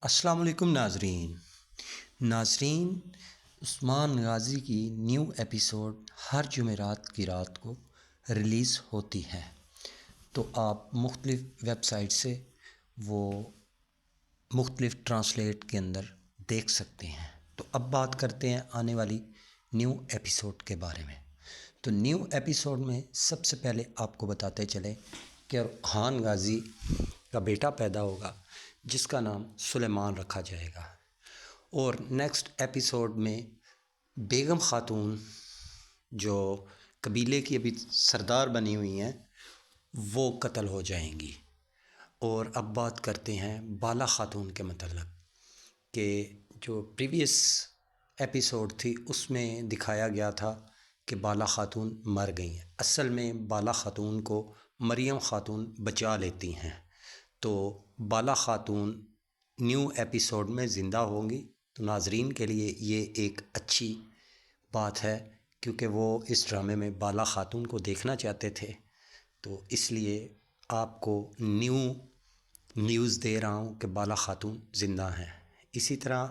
السلام علیکم ناظرین عثمان غازی کی نیو ایپیسوڈ ہر جمعرات کی رات کو ریلیز ہوتی ہے، تو آپ مختلف ویب سائٹ سے وہ مختلف ٹرانسلیٹ کے اندر دیکھ سکتے ہیں۔ تو اب بات کرتے ہیں آنے والی نیو ایپیسوڈ کے بارے میں۔ تو نیو ایپیسوڈ میں سب سے پہلے آپ کو بتاتے چلیں کہ خان غازی کا بیٹا پیدا ہوگا جس کا نام سلیمان رکھا جائے گا، اور نیکسٹ ایپیسوڈ میں بیگم خاتون جو قبیلے کی ابھی سردار بنی ہوئی ہیں وہ قتل ہو جائیں گی۔ اور اب بات کرتے ہیں بالا خاتون کے متعلق کہ جو پریویس ایپیسوڈ تھی اس میں دکھایا گیا تھا کہ بالا خاتون مر گئی ہیں، اصل میں بالا خاتون کو مریم خاتون بچا لیتی ہیں، تو بالا خاتون نیو ایپیسوڈ میں زندہ ہوں گی۔ تو ناظرین کے لیے یہ ایک اچھی بات ہے کیونکہ وہ اس ڈرامے میں بالا خاتون کو دیکھنا چاہتے تھے، تو اس لیے آپ کو نیوز دے رہا ہوں کہ بالا خاتون زندہ ہیں۔ اسی طرح